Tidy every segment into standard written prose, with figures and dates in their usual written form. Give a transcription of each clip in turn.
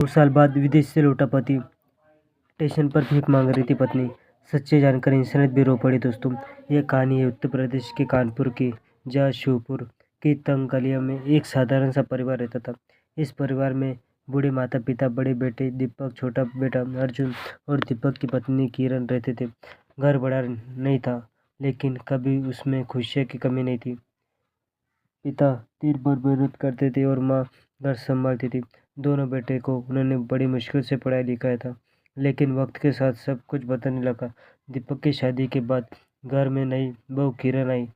2 साल बाद विदेश से लौटा पति, स्टेशन पर भीख मांग रही थी पत्नी। सच्चाई जानकर इंसानियत भी रो पड़ी दोस्तों। ये कहानी है उत्तर प्रदेश के कानपुर की, जहाँ शिवपुर की तंग गलियों में एक साधारण सा परिवार रहता था। इस परिवार में बूढ़े माता पिता, बड़े बेटे दीपक, छोटा बेटा अर्जुन और दीपक की पत्नी किरण रहते थे। घर बड़ा नहीं था, लेकिन कभी उसमें खुशियों की कमी नहीं थी। पिता दिन भर मेहनत करते थे और माँ घर संभालती थी। दोनों बेटे को उन्होंने बड़ी मुश्किल से पढ़ाया लिखाया था, लेकिन वक्त के साथ सब कुछ बदलने लगा। दीपक की शादी के बाद घर में नई बहू किरण आई।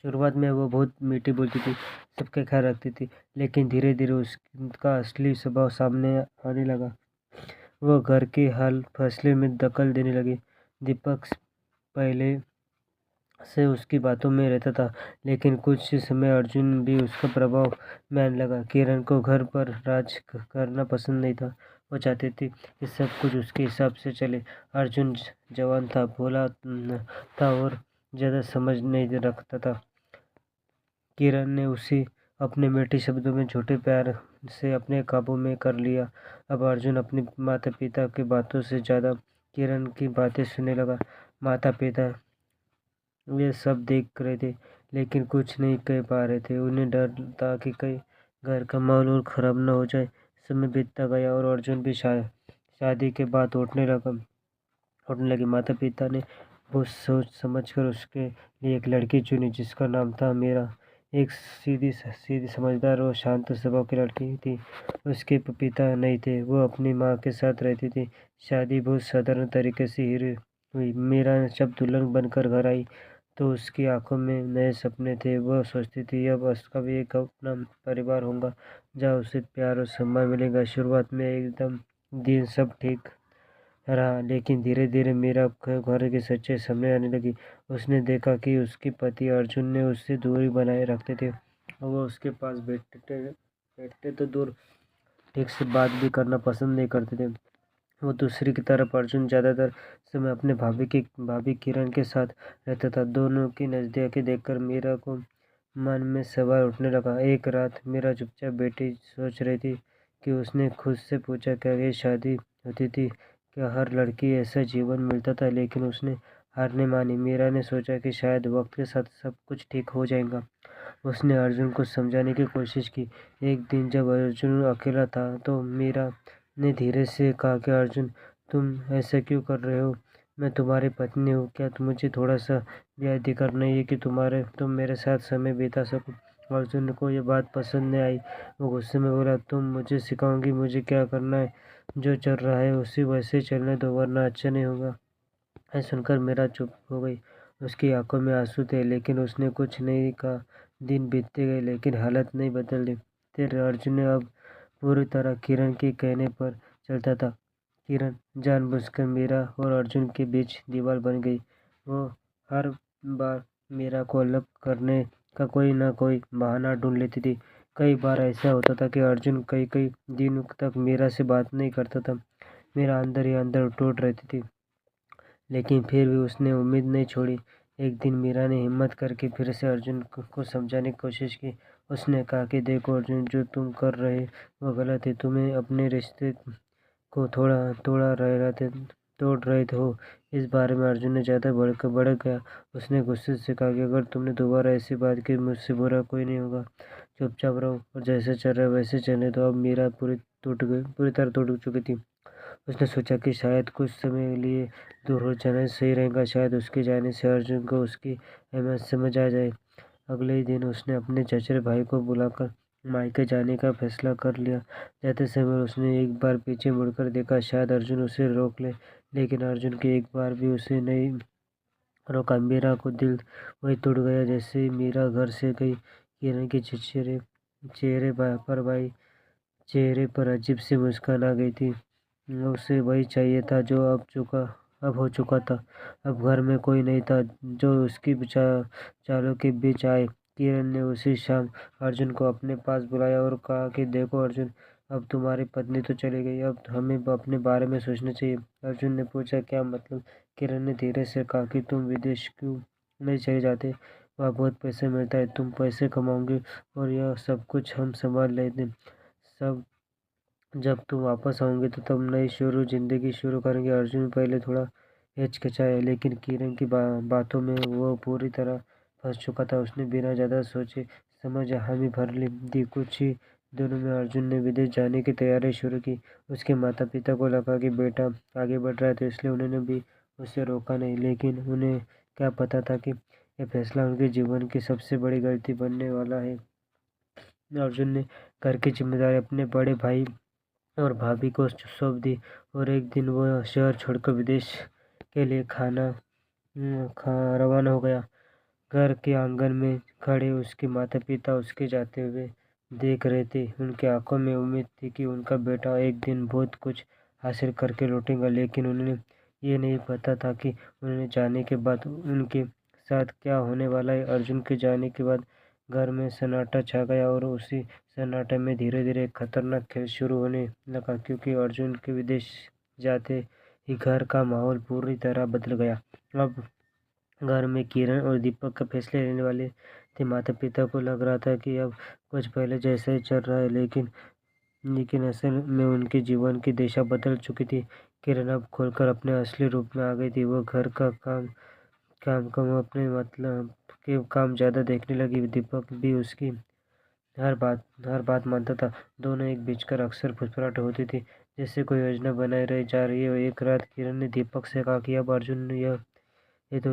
शुरुआत में वो बहुत मीठी बोलती थी, सबका ख्याल रखती थी, लेकिन धीरे धीरे उसका असली स्वभाव सामने आने लगा। वो घर के हर फैसले में दखल देने लगी। दीपक पहले से उसकी बातों में रहता था, लेकिन कुछ समय अर्जुन भी उसका प्रभाव में आने लगा। किरण को घर पर राज करना पसंद नहीं था। वो चाहती थी कि सब कुछ उसके हिसाब से चले। अर्जुन जवान था, भोला था और ज़्यादा समझ नहीं रखता था। किरण ने उसे अपने मीठे शब्दों में झूठे प्यार से अपने काबू में कर लिया। अब अर्जुन अपने माता पिता की बातों से ज़्यादा किरण की बातें सुनने लगा। माता पिता वे सब देख रहे थे, लेकिन कुछ नहीं कह पा रहे थे। उन्हें डर था कि कहीं घर का माहौल और ख़राब न हो जाए। समय बीतता गया और अर्जुन भी शादी के बाद उठने लगे। माता पिता ने बहुत सोच समझ कर उसके लिए एक लड़की चुनी, जिसका नाम था मीरा। एक सीधी सीधी समझदार और शांत स्वभाव की लड़की थी। उसके पिता नहीं थे, वो अपनी माँ के साथ रहती थी। शादी बहुत साधारण तरीके से ही हुई। मीरा जब दुल्हन बनकर घर आई तो उसकी आंखों में नए सपने थे। वह सोचती थी अब उसका भी एक अपना परिवार होगा, जहाँ उसे प्यार और सम्मान मिलेगा। शुरुआत में एकदम दिन सब ठीक रहा, लेकिन धीरे धीरे मीरा घर की सच्चाई सामने आने लगी। उसने देखा कि उसके पति अर्जुन ने उससे दूरी बनाए रखते थे। वो उसके पास बैठते तो दूर, ठीक से बात भी करना पसंद नहीं करते थे। वो दूसरी की तरफ अर्जुन ज़्यादातर समय अपने भाभी किरण के साथ रहता था। दोनों की नज़दीकी देखकर मीरा को मन में सवाल उठने लगा। एक रात मीरा चुपचाप बैठी सोच रही थी कि उसने खुद से पूछा, क्या ये शादी होती थी? क्या हर लड़की ऐसा जीवन मिलता था? लेकिन उसने हार नहीं मानी। मीरा ने सोचा कि शायद वक्त के साथ सब कुछ ठीक हो जाएगा। उसने अर्जुन को समझाने की कोशिश की। एक दिन जब अर्जुन अकेला था तो मीरा ने धीरे से कहा कि अर्जुन, तुम ऐसा क्यों कर रहे हो? मैं तुम्हारी पत्नी हूँ। क्या मुझे थोड़ा सा भी अधिकार नहीं है कि तुम मेरे साथ समय बिता सको? अर्जुन को ये बात पसंद नहीं आई। वो गुस्से में बोला, तुम मुझे सिखाओगी मुझे क्या करना है? जो चल रहा है उसी वैसे चलने दो, वरना अच्छा नहीं होगा। यह सुनकर मीरा चुप हो गई। उसकी आंखों में आंसू थे, लेकिन उसने कुछ नहीं कहा। दिन बीतते गए, लेकिन हालत नहीं बदली। फिर अर्जुन ने अब पूरी तरह किरण के कहने पर चलता था। किरण जानबूझकर मीरा और अर्जुन के बीच दीवार बन गई। वो हर बार मीरा को अलग करने का कोई ना कोई बहाना ढूंढ लेती थी। कई बार ऐसा होता था कि अर्जुन कई कई दिनों तक मीरा से बात नहीं करता था। मीरा अंदर ही अंदर टूट रहती थी, लेकिन फिर भी उसने उम्मीद नहीं छोड़ी। एक दिन मीरा ने हिम्मत करके फिर से अर्जुन को समझाने की कोशिश की। उसने कहा कि देखो अर्जुन, जो तुम कर रहे वो गलत है। तुम्हें अपने रिश्ते को थोड़ा तोड़ रहे हो। इस बारे में अर्जुन ने ज़्यादा भड़क गया। उसने गुस्से से कहा कि अगर तुमने दोबारा ऐसी बात की, मुझसे बुरा कोई नहीं होगा। चुपचाप रहो और जैसे चल रहा है वैसे चलने दो। अब मीरा पूरी तरह टूट चुकी थी। उसने सोचा कि शायद कुछ समय के लिए दूर हो जाना सही रहेगा। शायद उसके जाने से अर्जुन को उसकी अहमियत समझ आ जाए। अगले ही दिन उसने अपने चचेरे भाई को बुलाकर मायके जाने का फैसला कर लिया। जाते समय उसने एक बार पीछे मुड़कर देखा, शायद अर्जुन उसे रोक ले, लेकिन अर्जुन के एक बार भी उसे नहीं रोका। मीरा को दिल वही टूट गया जैसे ही मीरा घर से गई। किरण के चेहरे चेहरे पर अजीब सी मुस्कान आ गई थी। उसे वही चाहिए था जो अब हो चुका था। अब घर में कोई नहीं था जो उसकी चालों के बीच आए। किरण ने उसी शाम अर्जुन को अपने पास बुलाया और कहा कि देखो अर्जुन, अब तुम्हारी पत्नी तो चली गई, अब हमें अपने बारे में सोचना चाहिए। अर्जुन ने पूछा, क्या मतलब? किरण ने धीरे से कहा कि तुम विदेश क्यों नहीं चले जाते? वहाँ बहुत पैसे मिलता है, तुम पैसे कमाओगे और यह सब कुछ हम संभाल लेते। सब जब तुम वापस आओगे तो तब नई जिंदगी शुरू करेंगे। अर्जुन पहले थोड़ा हिचकिचाया, लेकिन किरण की बातों में वो पूरी तरह फंस चुका था। उसने बिना ज़्यादा सोचे समझ हामी भर दी। कुछ ही दिनों में अर्जुन ने विदेश जाने की तैयारी शुरू की। उसके माता पिता को लगा कि बेटा आगे बढ़ रहा है, तो इसलिए उन्होंने भी उसे रोका नहीं। लेकिन उन्हें क्या पता था कि यह फैसला उनके जीवन की सबसे बड़ी गलती बनने वाला है। अर्जुन ने घर की जिम्मेदारी अपने बड़े भाई और भाभी को सौंप दी, और एक दिन वह शहर छोड़कर विदेश के लिए रवाना हो गया। घर के आंगन में खड़े उसके माता पिता उसके जाते हुए देख रहे थे। उनकी आंखों में उम्मीद थी कि उनका बेटा एक दिन बहुत कुछ हासिल करके लौटेगा, लेकिन उन्हें ये नहीं पता था कि उन्होंने जाने के बाद उनके साथ क्या होने वाला है। अर्जुन के जाने के बाद घर में सन्नाटा छा गया, और उसी सन्नाटे में धीरे धीरे एक खतरनाक खेल शुरू होने लगा, क्योंकि अर्जुन के विदेश जाते ही घर का माहौल पूरी तरह बदल गया। अब घर में किरण और दीपक का फैसले लेने वाले थे। माता पिता को लग रहा था कि अब कुछ पहले जैसा ही चल रहा है, लेकिन असल में उनके जीवन की दिशा बदल चुकी थी। किरण अब खोलकर अपने असली रूप में आ गई थी। वो घर का काम काम कम अपने मतलब के काम ज़्यादा देखने लगी। दीपक भी उसकी हर बात मानता था। दोनों एक बीच कर अक्सर फुसफुसाहट होती थी, जैसे कोई योजना बनाई रही जा रही है। एक रात किरण ने दीपक से कहा कि अब अर्जुन ये तो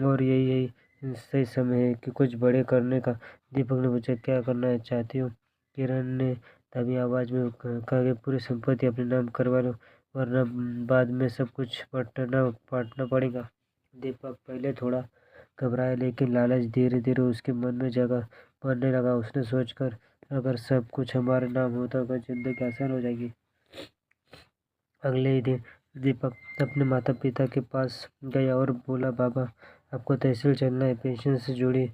और यही यही सही समय है कि कुछ बड़े करने का। दीपक ने पूछा, क्या करना चाहती हो? किरण ने दबी आवाज में कहा कि पूरी संपत्ति अपने नाम करवा लो, वरना बाद में सब कुछ बांटना पड़ेगा। दीपक पहले थोड़ा घबराया, लेकिन लालच धीरे धीरे उसके मन में जगह बनने लगा। उसने सोचकर, अगर सब कुछ हमारे नाम होता तो जिंदगी आसान हो जाएगी। अगले ही दिन दीपक अपने माता पिता के पास गया और बोला, बाबा आपको तहसील चलना है, पेंशन से जुड़ी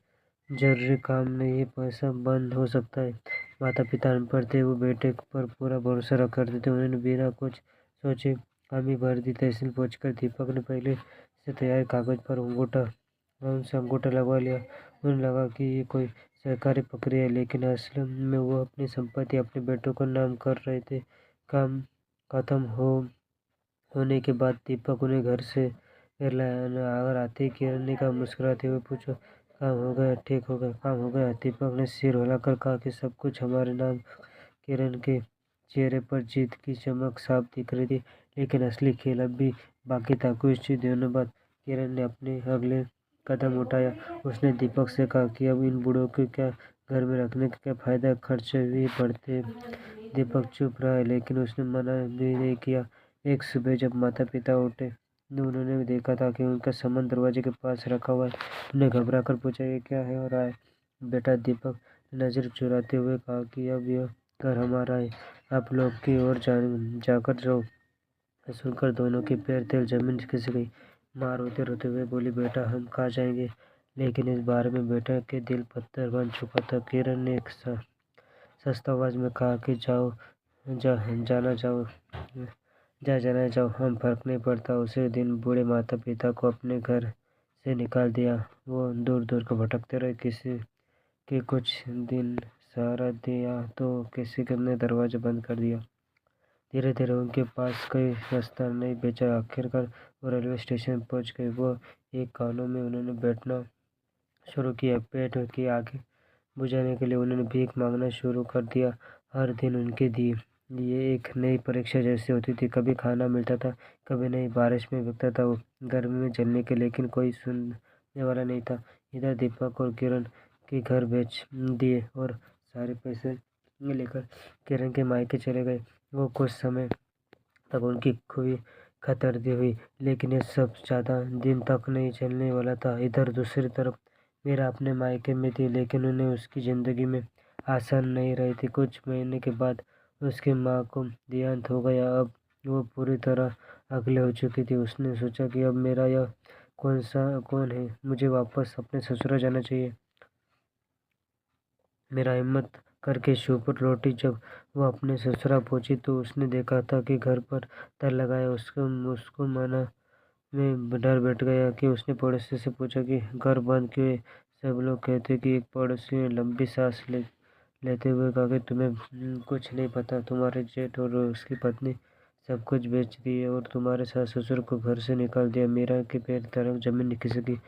जरूरी काम नहीं है, पैसा बंद हो सकता है। माता पिता अनपढ़ थे, वो बेटे पर पूरा भरोसा रख करते थे। उन्होंने बिना कुछ सोचे हामी भर दी। तहसील पहुंचकर दीपक ने पहले से तैयार कागज पर अंगूठा लगवा लिया। उन्हें लगा कि ये कोई सरकारी प्रक्रिया है, लेकिन असल में वो अपनी संपत्ति अपने बेटों का नाम कर रहे थे। काम खत्म होने के बाद दीपक उन्हें घर से लाया। अगर आते ही किरण ने कहा मुस्कुराते हुए, पूछो काम हो गया? ठीक हो गया, काम हो गया? दीपक ने सिर हिलाकर कहा कि सब कुछ हमारे नाम। किरण के चेहरे पर जीत की चमक साफ दिख रही थी, लेकिन असली खेल अब भी बाकी था। कुछ दिनों बाद किरण ने अपने अगले कदम उठाया। उसने दीपक से कहा कि अब इन बूढ़ों को क्या घर में रखने का क्या फायदा, खर्चे भी बढ़ते। दीपक चुप रहा, लेकिन उसने मना भी नहीं किया। एक सुबह जब माता पिता उठे, उन्होंने देखा था कि उनका सामान दरवाजे के पास रखा हुआ है। उन्हें घबरा कर पूछा, ये क्या है हो रहा है बेटा? दीपक ने नजर चुराते हुए कहा कि अब यह घर हमारा है, आप लोग की ओर जाकर रहो। सुनकर दोनों के पैर तले जमीन खिसक गई। माँ रोते रोते हुए बोली, बेटा हम कहाँ जाएंगे? लेकिन इस बारे में बेटा के दिल पत्थर बन चुका था। किरण ने एक सस्ता आवाज में कहा कि जाओ, जाना जाओ, जाना जाओ, हम फर्क नहीं पड़ता। उसी दिन बूढ़े माता पिता को अपने घर से निकाल दिया। वो दूर दूर को भटकते रहे, किसी के कुछ दिन सहारा दिया तो किसी के ने दरवाजा बंद कर दिया। धीरे धीरे उनके पास कोई रास्ता नहीं बचा। आखिरकार वो रेलवे स्टेशन पहुंच गए। वो एक कानों में उन्होंने बैठना शुरू किया। पेट की आग बुझाने के लिए उन्होंने भीख मांगना शुरू कर दिया। हर दिन उनके लिए एक नई परीक्षा जैसी होती थी। कभी खाना मिलता था, कभी नहीं। बारिश में भीगता था वो, गर्मी में जलने के, लेकिन कोई सुनने वाला नहीं था। इधर दीपक और किरण के घर बेच दिए और सारे पैसे लेकर किरण के मायके चले गए। वो कुछ समय तक उनकी खूबी खतरती हुई, लेकिन ये सब ज़्यादा दिन तक नहीं चलने वाला था। इधर दूसरी तरफ मीरा अपने मायके में थी, लेकिन उन्हें उसकी ज़िंदगी में आसान नहीं रही थी। कुछ महीने के बाद उसकी माँ को देहांत हो गया। अब वो पूरी तरह अकेली हो चुकी थी। उसने सोचा कि अब मेरा यह कौन है, मुझे वापस अपने ससुराल जाना चाहिए। मेरा हिम्मत करके शिवपुर लौटी। जब वो अपने ससुराल पहुंची तो उसने देखा था कि घर पर ताला लगाया। उसको मना में डर बैठ गया कि उसने पड़ोसी से पूछा कि घर बंद क्यों है? सब लोग कहते कि एक पड़ोसी ने लंबी सांस ली। लेते हुए कहा कि तुम्हें कुछ नहीं पता, तुम्हारे जेठ और उसकी पत्नी सब कुछ बेच दिए और तुम्हारे सास ससुर को घर से निकाल दिया। मीरा के पैर धड़क जमीन खिसकी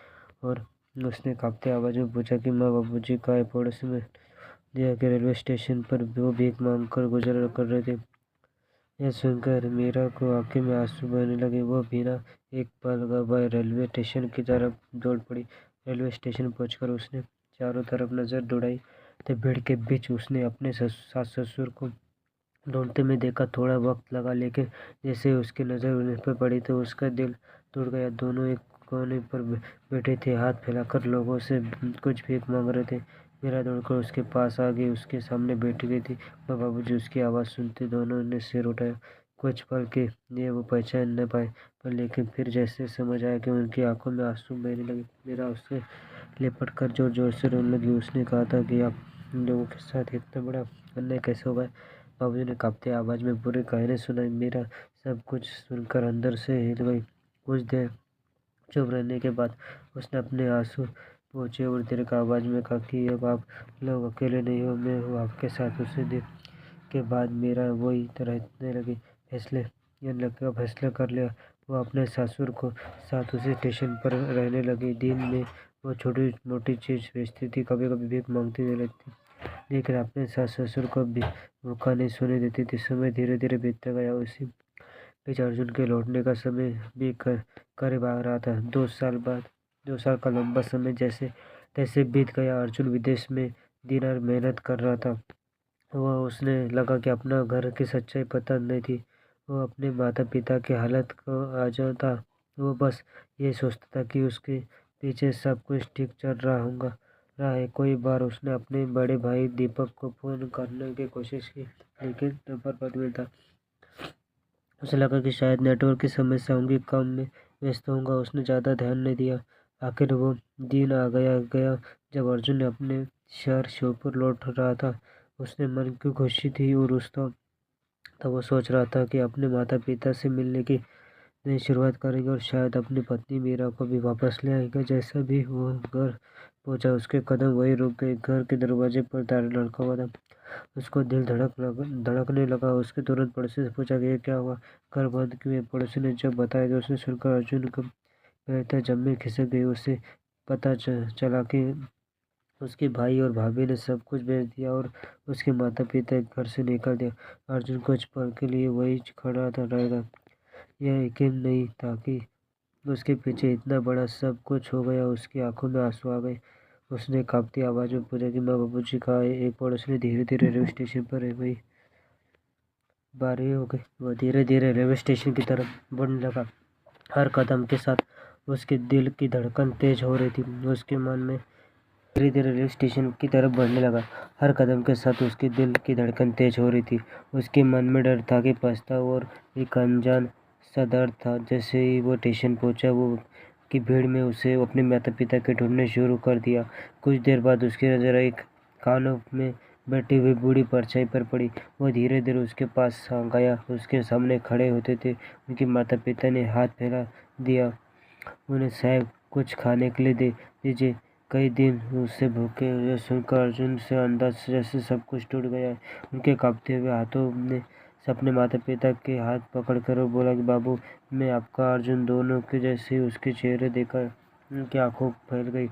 और उसने कांपते आवाज में पूछा कि माँ बाबूजी कहाँ है। पड़ोस में दिया कि रेलवे स्टेशन पर वो भीख मांग कर गुजर कर रहे थे। यह सुनकर मीरा को आंखें में आंसू बहने लगे। वो बिना एक पल गवाए रेलवे स्टेशन की तरफ दौड़ पड़ी। रेलवे स्टेशन पहुंचकर उसने चारों तरफ नजर दौड़ाई तो भीड़ के बीच उसने अपने सास ससुर को ढूंढते में देखा। थोड़ा वक्त लगा, लेकिन जैसे उसकी नज़र उन पर पड़ी तो उसका दिल टूट गया। दोनों एक कोने पर बैठे थे, हाथ फैलाकर लोगों से कुछ भीख मांग रहे थे। मीरा दौड़कर उसके पास आ गई, उसके सामने बैठ गई थी। माँ बाबूजी उसकी आवाज़ सुनते दोनों ने सिर उठाया। कुछ पल के लिए वो पहचान न पाए, पर लेकिन फिर जैसे समझ आया कि उनकी आंखों में आंसू बहने लगे। मीरा उससे लिपट कर जोर जोर से रोने लगी। उसने कहा था कि आप लोगों के साथ इतना बड़ा अन्याय कैसे होगा। बाबूजी ने कांपते आवाज में पूरी कहानी सुनाई। मीरा सब कुछ सुनकर अंदर से हिल गई। कुछ देर चुप रहने के बाद उसने अपने आंसू पोंछे और दीर्घ आवाज में कहा कि अब आप लोग अकेले नहीं हो, मैं हूँ आपके साथ। उसे दिन के बाद मीरा वही रहने लगी। फैसला कर लिया। वो अपने ससुर को साथ उसी स्टेशन पर रहने लगी। दिन में वो छोटी मोटी चीज बेचती थी, कभी कभी भीख मांगती भी रहती, लेकिन अपने सास ससुर को भी भूखा नहीं सोने देती थी। समय धीरे धीरे बीतता गया। उसी बीच अर्जुन के लौटने का समय भी करीब आ रहा था। 2 साल का लंबा समय जैसे तैसे बीत गया। अर्जुन विदेश में दिन रात मेहनत कर रहा था। वह उसने लगा कि अपना घर की सच्चाई पता नहीं थी। वो अपने माता पिता की हालत को आ जाता। वो बस ये सोचता था कि उसके पीछे सब कुछ ठीक चल रहा है। कोई बार उसने अपने बड़े भाई दीपक को फोन करने की कोशिश की, लेकिन नंबर बंद मिलता। उसे लगा कि शायद नेटवर्क की समस्या होंगी, काम में व्यस्त होऊंगा। उसने ज़्यादा ध्यान नहीं दिया। आखिर वो दिन आ गया जब अर्जुन ने अपने शहर श्योपुर लौट रहा था। उसने मन की खुशी थी और तब वो सोच रहा था कि अपने माता पिता से मिलने की नई शुरुआत करेंगे और शायद अपनी पत्नी मीरा को भी वापस ले आएगा। जैसा भी वो घर पहुंचा, उसके कदम वहीं रुक गए। घर के दरवाजे पर ताला लटका हुआ था। उसको दिल धड़कने लगा। उसके तुरंत पड़ोसी से पूछा कि ये क्या हुआ, घर बंद क्यों है। पड़ोसी ने जब बताया कि उसने सुनकर अर्जुन को पैर जमीन खिसक गई। उसे पता चला कि उसके भाई और भाभी ने सब कुछ बेच दिया और उसके माता पिता घर से निकाल दिया। अर्जुन कुछ पल के लिए वही खड़ा रहेगा। यह यकीन नहीं था कि उसके पीछे इतना बड़ा सब कुछ हो गया। उसकी आंखों में आंसू आ गए। उसने कांपती आवाज में पूछा कि माँ बाबूजी कहाँ है। एक पड़ोसी ने धीरे धीरे रेलवे स्टेशन पर वही बारी हो गई। वह धीरे धीरे रेलवे स्टेशन की तरफ बढ़ने लगा। हर कदम के साथ उसके दिल की धड़कन तेज हो रही थी। उसके मन में धीरे धीरे रेलवे स्टेशन की तरफ बढ़ने लगा। हर कदम के साथ उसके दिल की धड़कन तेज हो रही थी। उसके मन में डर था कि पछतावा और एक अनजान सा डर था। जैसे ही वो स्टेशन पहुंचा, वो की भीड़ में उसे अपने माता पिता के ढूंढने शुरू कर दिया। कुछ देर बाद उसकी नजर एक खानों में बैठी हुई बूढ़ी परछाई पर पड़ी। वो धीरे धीरे उसके पास गया। उसके सामने खड़े होते थे उनके माता पिता ने हाथ फैला दिया। उन्हें साहब कुछ खाने के लिए दे दीजिए, कई दिन उससे भूखे। यह सुनकर अर्जुन से अंदाज जैसे सब कुछ टूट गया। उनके कांपते हुए हाथों ने अपने माता पिता के हाथ पकड़कर वो बोला कि बाबू, मैं आपका। अर्जुन दोनों के जैसे ही उसके चेहरे देखकर उनकी आंखों फैल गई।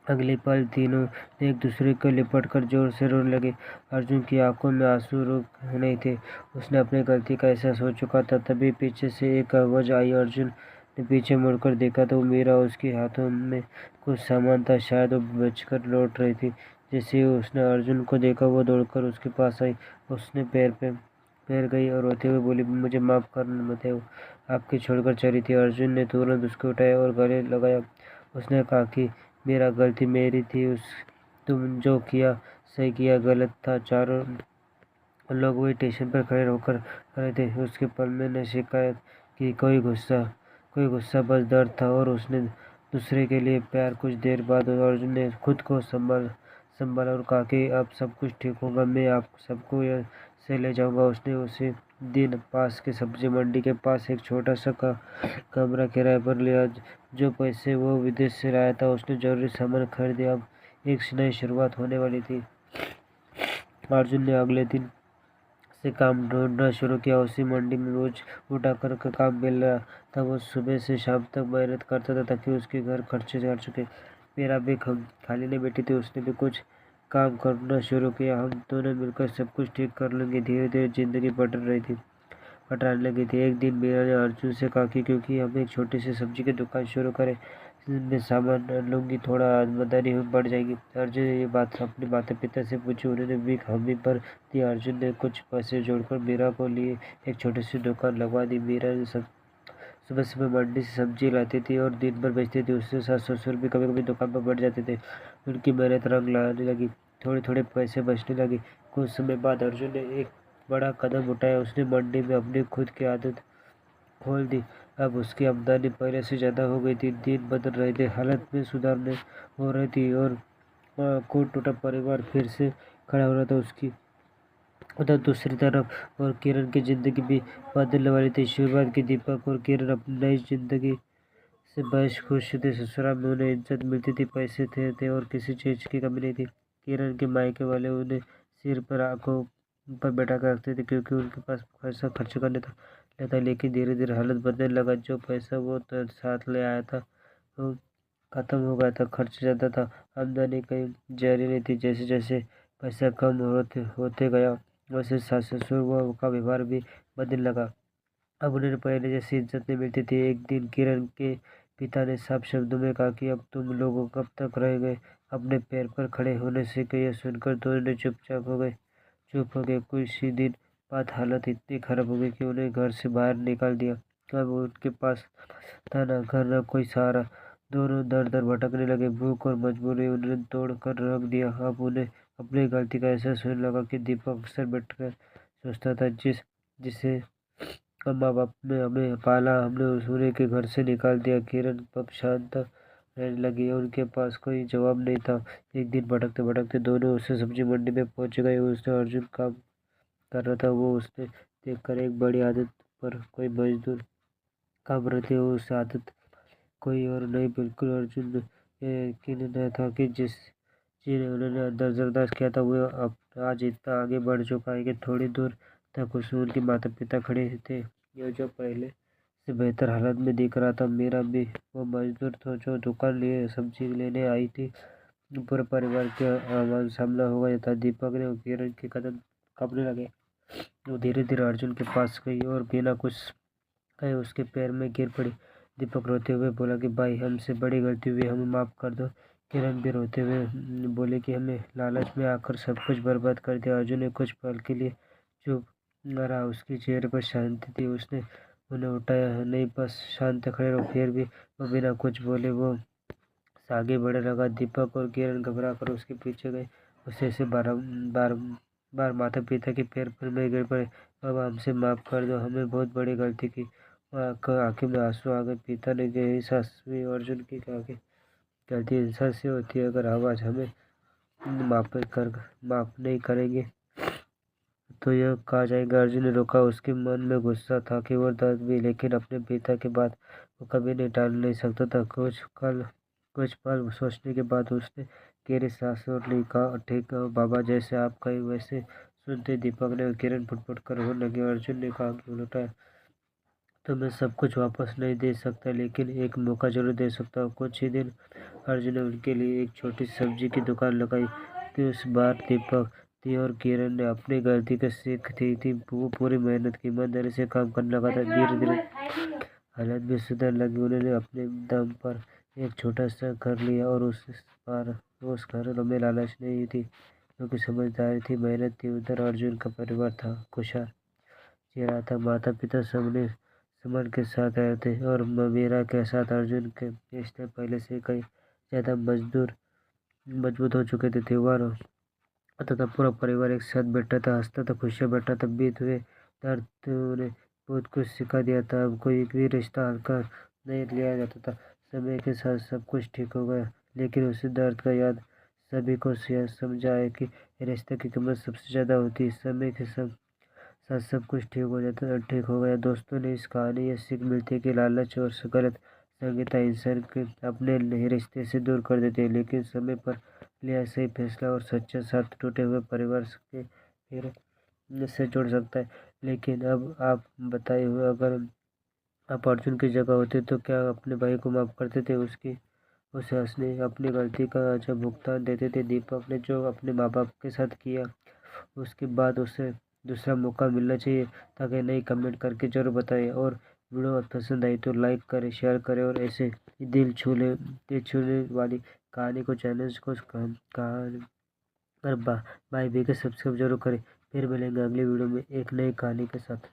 अगले पल तीनों एक दूसरे को लिपट कर जोर से रोने लगे। अर्जुन की आंखों में आंसू रुक नहीं थे। उसने अपनी गलती का एहसास हो चुका था। तभी पीछे से एक आवाज आई। अर्जुन ने पीछे मुड़कर देखा तो मीरा उसके हाथों में कुछ सामान था। शायद वो बचकर लौट रही थी। जैसे ही उसने अर्जुन को देखा, वो दौड़कर उसके पास आई। उसने पैर गई और रोते हुए बोली, मुझे माफ कर मत, आपकी छोड़कर चली थी। अर्जुन ने तुरंत उसको उठाया और गले लगाया। उसने कहा कि मेरा गलती मेरी थी। तुम जो किया सही किया, गलत था। चारों लोग वही स्टेशन पर खड़े होकर रहे थे। उसके पल में न शिकायत की, कोई गुस्सा, बस दर्द था और उसने दूसरे के लिए प्यार। कुछ देर बाद अर्जुन ने खुद को संभाला और कहा कि अब सब कुछ ठीक होगा, मैं आप सबको यहाँ से ले जाऊंगा। उसने उसी दिन पास के सब्जी मंडी के पास एक छोटा सा कमरा किराए पर लिया। जो पैसे वो विदेश से लाया था, उसने जरूरी सामान खरीदे। अब एक नई शुरुआत होने वाली थी। अर्जुन ने अगले दिन से काम ढूंढना शुरू किया। उसी मंडी में रोज उठा कर का काम मिल रहा था। वो सुबह से शाम तक मेहनत करता था ताकि उसके घर खर्चे चढ़ चुके। मेरा भी खाली नहीं बैठी थी, उसने भी कुछ काम करना शुरू किया। हम दोनों मिलकर सब कुछ ठीक कर लेंगे। धीरे धीरे जिंदगी पटराने लगी थी। एक दिन मीरा ने अर्जुन से कहा कि क्योंकि हम एक छोटी सी सब्जी की दुकान शुरू करें, में सामान लूंगी, थोड़ा आमदनी बढ़ जाएगी। अर्जुन ने ये बात अपने माता पिता से पूछी। उन्होंने भी हामी भर दी। अर्जुन ने कुछ पैसे जोड़कर मीरा को लिए एक छोटी सी दुकान लगवा दी। मीरा ने सुबह सुबह मंडी से सब्जी लाती थी और दिन भर बेचती थी। उसके सास ससुर भी कभी कभी दुकान पर बैठ जाते थे। उनकी मेहनत रंग लाने लगी। थोड़े थोड़े पैसे बचने लगे। कुछ समय बाद अर्जुन ने एक बड़ा कदम उठाया। उसने मंडी में अपनी खुद की आदत खोल दी। अब उसकी आमदनी पहले से ज़्यादा हो गई थी। दिन बदल रहे थे, हालत में सुधार हो रही थी और को टूटा परिवार फिर से खड़ा हो रहा था। उसकी उधर दूसरी तरफ और किरण की जिंदगी भी बदलने वाली थी। शुरुआत की दीपक और किरण अपनी नई जिंदगी से बेहद खुश थे। ससुराल में उन्हें इज्जत मिलती थी, पैसे थे और किसी चीज़ की कमी नहीं थी। किरण के मायके वाले उन्हें सिर पर आंखों पर बैठा कर रखते थे क्योंकि उनके पास पैसा खर्च करने था। लेकिन धीरे धीरे हालत बदलने लगा। जो पैसा वो साथ ले आया था वो खत्म हो गया था। खर्च ज़्यादा था, आमदनी कहीं जारी नहीं थी। जैसे जैसे पैसा कम होते होते गया वैसे सास ससुर वो का व्यवहार भी बदलने लगा। अब उन्हें पहले जैसी इज्जत नहीं मिलती थी। एक दिन किरण के पिता ने साफ शब्दों में कहा कि अब तुम लोग कब तक रह गए अपने पैर पर खड़े होने से। यह सुनकर दोनों ने चुप हो गए। कुछ ही दिन बाद हालत इतनी खराब हो गई कि उन्हें घर से बाहर निकाल दिया। अब उनके पास था ना घर ना कोई सहारा। दोनों दर दर भटकने लगे। भूख और मजबूरी उन्हें तोड़ कर रख दिया। अब उन्हें अपनी गलती का एहसास होने लगा कि दीपक अक्सर बैठकर सोचता था जिसे माँ बाप ने हमें पाला, हमने उन्हें के घर से निकाल दिया। किरण अब शांत रहने लगी और उनके पास कोई जवाब नहीं था। एक दिन भटकते भटकते दोनों उसे सब्जी मंडी में पहुंच गए। उसने अर्जुन काम कर रहा था। वो उसने देखकर एक बड़ी आदत पर कोई मजदूर काम रहे थे। उस आदत कोई और नहीं बिल्कुल अर्जुन ने यकीन न था कि जिस चीज़ उन्होंने अंदर बर्दाश्त किया था वो अब आज इतना आगे बढ़ चुका है कि थोड़ी दूर तक उसूल के माता पिता खड़े थे। यह जो पहले से बेहतर हालत में दिख रहा था। मेरा भी वो मजदूर था जो दुकान लिए सब्जी लेने आई थी। पूरे परिवार के आवाज सामना हो गया था। दीपक ने किरण के कदम कांपने लगे। वो धीरे धीरे अर्जुन के पास गई और बिना कुछ कहे उसके पैर में गिर पड़ी। दीपक रोते हुए बोला कि भाई हमसे बड़ी गलती हुई, हमें माफ़ कर दो। किरण भी रोते हुए बोले कि हमें लालच में आकर सब कुछ बर्बाद कर दिया। अर्जुन ने कुछ पल के लिए चुप न रहा। उसके चेहरे पर शांति थी। उसने उन्हें उठाया नहीं, बस शांत खड़े रहो। फिर भी वो बिना कुछ बोले वो आगे बढ़ने लगा। दीपक और किरण घबरा कर उसके पीछे गए। उसे ऐसे बार बार माता पिता के पैर पर में गिर पड़े। अब हमसे माफ़ कर दो, हमें बहुत बड़ी गलती की। आंखें में आंसू आ गए। पिता ने गहरी सांस ली। अर्जुन की आंखें गलती इंसान से होती है, अगर आवाज हमें माफ नहीं करेंगे तो यह कहा जाएगा। अर्जुन ने रोका। उसके मन में गुस्सा था कि वो दर्द भी, लेकिन अपने पिता की बात वो कभी नहीं टाल नहीं सकता था। कुछ पल सोचने के बाद उसने गहरी सांस और ली। कहा ठीक है बाबा, जैसे आप कहीं वैसे। सुनते दीपक ने किरण फुटफुट कर रोने लगी। अर्जुन ने कहा कि उल्टा तो मैं सब कुछ वापस नहीं दे सकता, लेकिन एक मौका जरूर दे सकता हूँ। कुछ ही दिन अर्जुन ने उनके लिए एक छोटी सब्जी की दुकान लगाई थी। उस बार दीपक थी और किरण ने अपनी गलती का सीख थी। वो पूरी मेहनत की, ईमानदारी से काम करने लगा था। धीरे धीरे हालत भी सुधर लगी। उन्होंने अपने दम पर एक छोटा सा घर लिया और उस घर में लालच नहीं थी क्योंकि समझदारी थी, मेहनत थी। उधर अर्जुन का परिवार था, खुशहाल चेहरा था। माता पिता सबने सुमन के साथ आए थे और मीरा के साथ अर्जुन के रिश्ते पहले से कई ज़्यादा मजबूत हो चुके थे। त्योहार आता था, पूरा परिवार एक साथ बैठा था, हंसता था, खुशियाँ बैठा था। बीत हुए दर्द ने बहुत कुछ सिखा दिया था। अब कोई भी रिश्ता हल्का नहीं लिया जाता था। समय के साथ सब कुछ ठीक हो गया, लेकिन उसी दर्द का याद सभी को समझा है कि रिश्ते की कीमत सबसे ज़्यादा होती है। समय के साथ सब कुछ ठीक हो गया। दोस्तों ने इस कहानी ये सीख मिलती है कि लालच और गलत संगीता इंसान के अपने रिश्ते से दूर कर देते हैं, लेकिन समय पर लिया सही फैसला और सच्चा साथ टूटे हुए परिवार के फिर से जोड़ सकता है। लेकिन अब आप बताए हुए, अगर आप अर्जुन की जगह होते तो क्या अपने भाई को माफ़ करते थे? उसे हंसने अपनी गलती का अच्छा भुगतान देते थे? दीपक ने जो अपने माँ बाप के साथ किया, उसके बाद उसे दूसरा मौका मिलना चाहिए। ताकि नहीं, कमेंट करके जरूर बताएं। और वीडियो पसंद आई तो लाइक करें, शेयर करें और ऐसे दिल छूने वाली कहानी को, चैनल को कहानी और भाई भी के सब्सक्राइब जरूर करें। फिर मिलेंगे अगली वीडियो में एक नई कहानी के साथ।